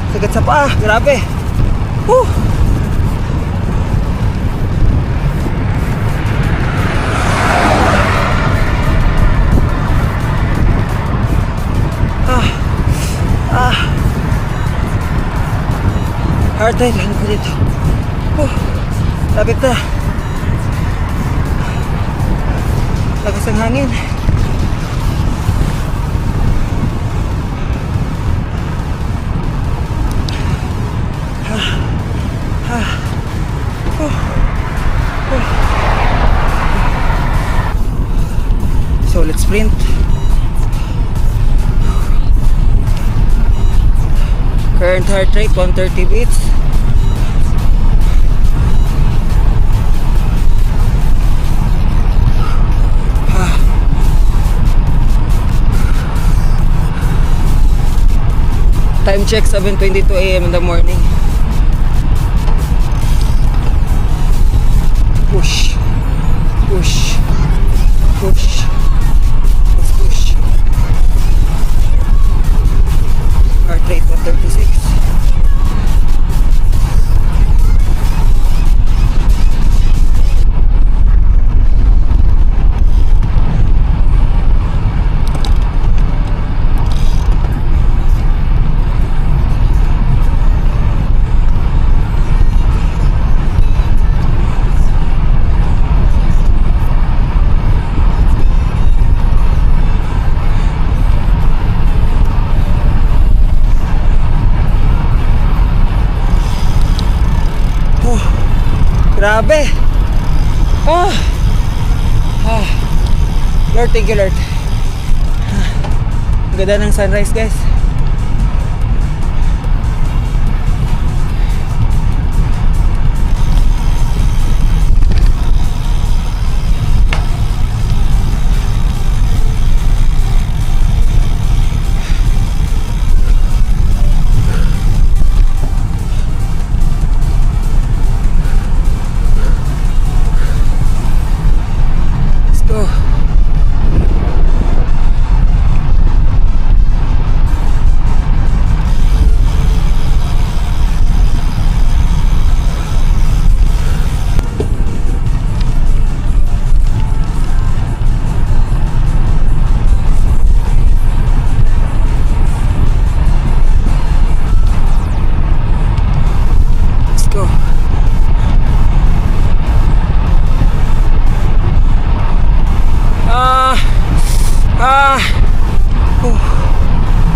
Sakit sa paa, grabe. Woo! Hard ride lang ko dito. Lapit na. Lakas ang hangin. So let's sprint. Current heart rate 130 beats. Time check 7:22 AM in the morning. Push, push, push, push, push. Heart rate 136. Grabe. Lord, thank you Lord. Ganda ng sunrise guys.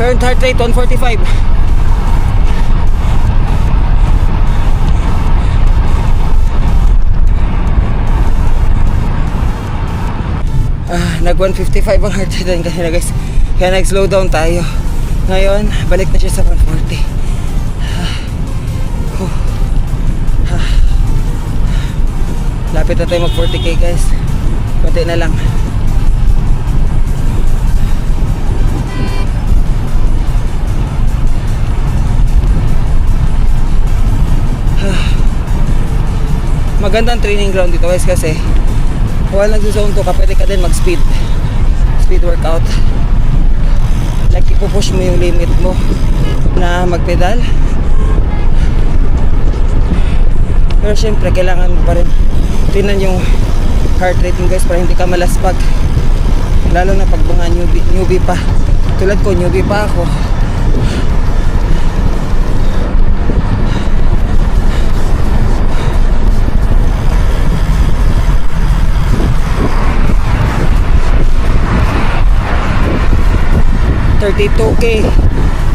Current heart rate 145. Nag 155 ang heart rate kanina guys. Kaya nag slow down tayo. Ngayon balik na siya sa 140. Lapit na tayo mag 40k guys. Konti na lang. Magandang training ground dito guys kasi while nag-zone to ka, pwede ka din mag-speed workout. Like ipupush mo yung limit mo na magpedal. Pero syempre kailangan mo pa rin tingnan yung heart rate guys para hindi ka malaspag. Lalo na pag mga newbie pa. Tulad ko, newbie pa ako.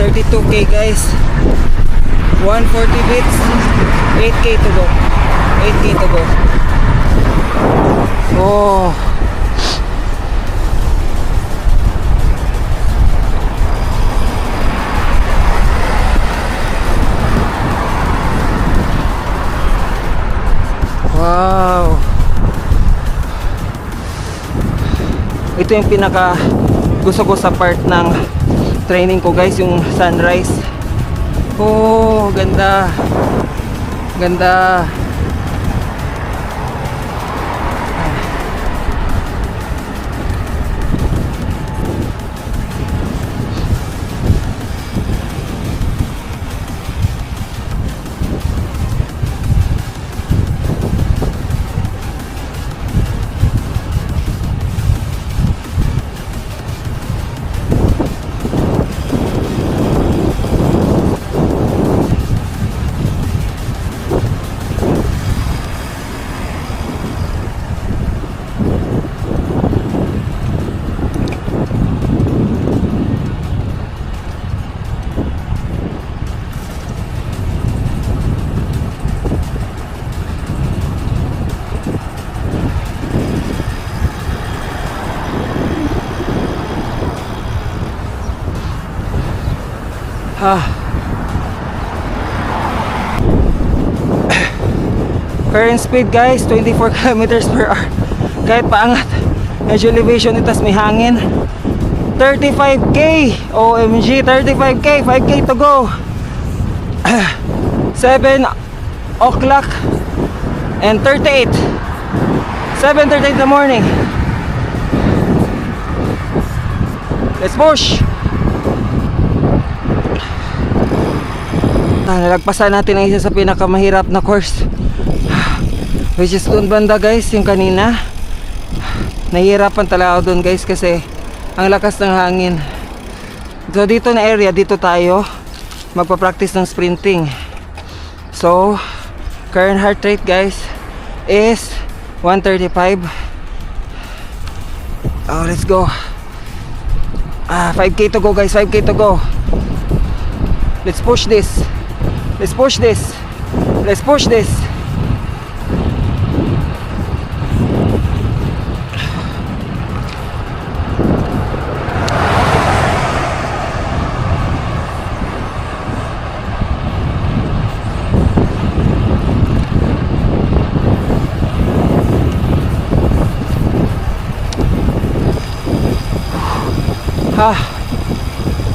$32K guys, 140 beats, 8K to go, 8K to go. Oh, wow, ito yung pinaka gusto ko sa part ng training ko guys, yung sunrise. Oh, ganda. Ganda. Ah. Current speed guys, 24 kilometers per hour. Kahit paangat, medyo elevation ito, may hangin. 35k, OMG, 35k, 5k to go. 7 o'clock and 38, 7:38 in the morning. Let's push. Nalagpasan natin ang isa sa pinakamahirap na course, which is doon banda guys, yung kanina. Nahihirapan talaga ako doon guys kasi ang lakas ng hangin. So dito na area, dito tayo magpa-practice ng sprinting. So current heart rate guys is 135. Oh, let's go. 5k to go guys, 5k to go. Let's push this. Let's push this. Let's push this.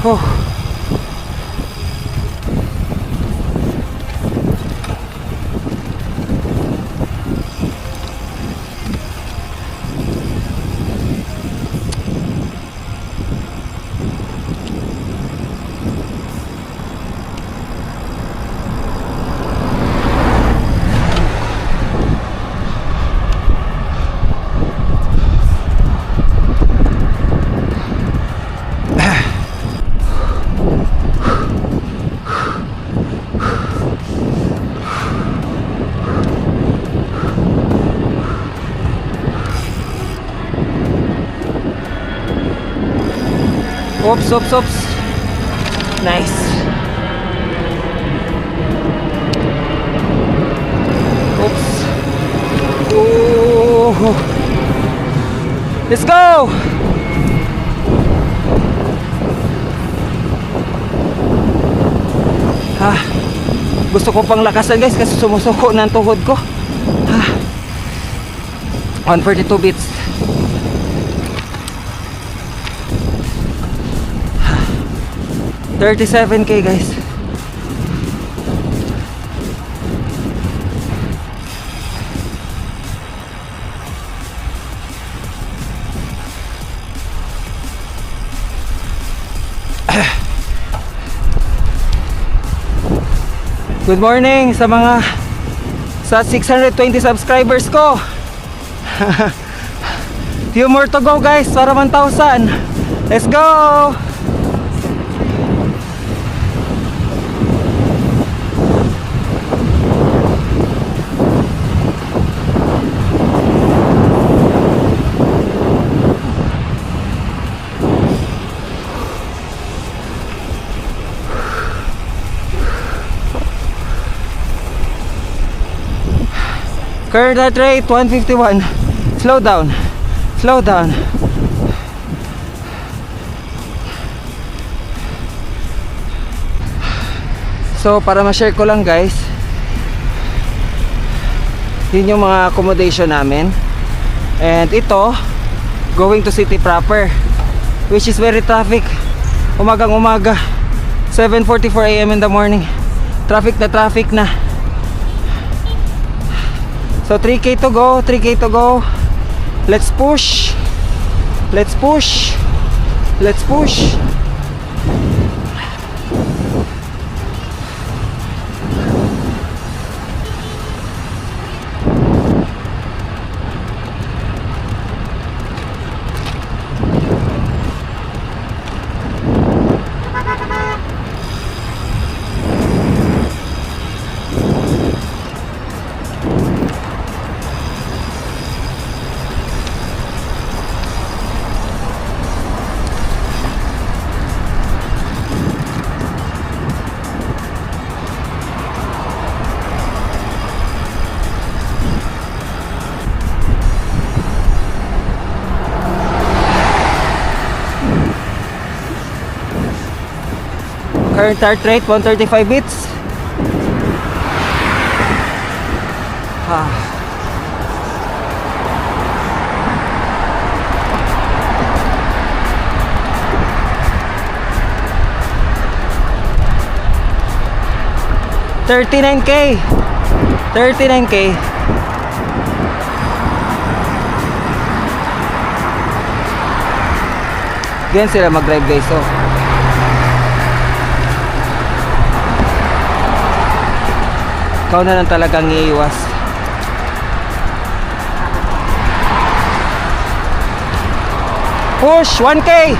Oh. Oops, oops, oops. Nice. Oops. Ooh. Let's go. Gusto ko pang lakasan guys kasi sumusuko ng tuhod ko. 142 beats. $37K guys. Good morning sa 620 subscribers ko. Few more to go guys para 1,000. Let's go. Current heart rate 151. Slow down. Slow down. So para ma-share ko lang guys, yun yung mga accommodation namin. And ito, going to city proper, which is very traffic. Umagang umaga, 7:44 AM in the morning. Traffic na. So 3k to go, 3k to go. Let's push. Let's push. Let's push. Current heart rate 135 beats. Ah. $39K. Ganyan sila mag-drive guys. So ikaw na lang talagang iiwas. Push 1K.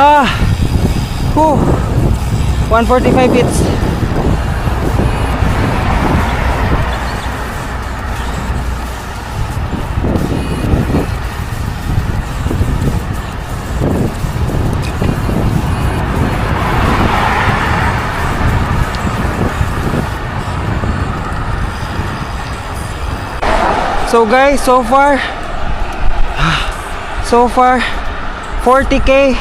Ah, 145 beats. So guys, so far 40K,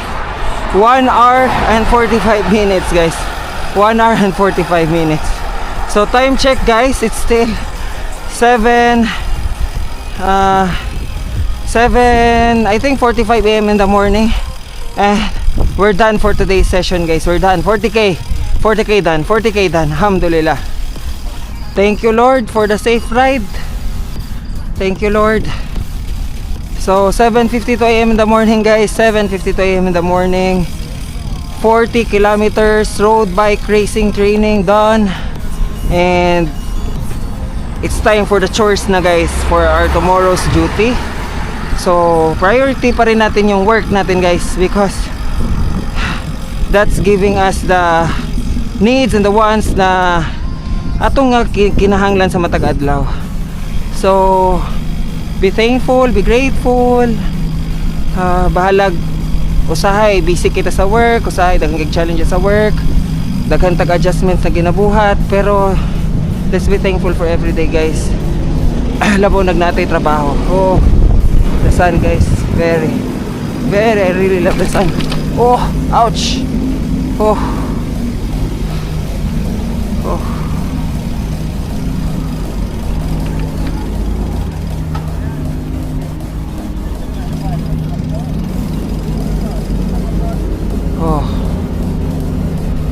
1 hour and 45 minutes guys. 1 hour and 45 minutes. So time check guys, it's still 7 I think 45 AM in the morning. And we're done for today's session guys. We're done. 40K done. Alhamdulillah. Thank you Lord for the safe ride. Thank you Lord. So 7:52 AM in the morning guys. 7:52 AM in the morning. 40 kilometers road bike racing training done. And it's time for the chores na guys, for our tomorrow's duty. So priority pa rin natin yung work natin guys, because that's giving us the needs and the wants na atong nga kinahanglan sa matag adlaw. So be thankful, be grateful. Bahalag usahay busy kita sa work, usahay daghang challenges sa work, daghang tag adjustments na ginabuhat, pero let's be thankful for everyday guys. Labaw nagnatay trabaho. Oh, the sun guys, very I really love the sun. Oh, ouch. Oh.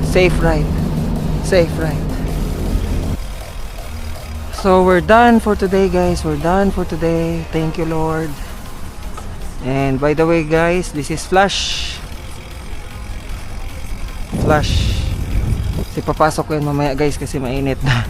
Safe ride. So we're done for today guys. Thank you Lord. And by the way guys, this is Flash. Kasi papasok ko yun mamaya guys kasi mainit na.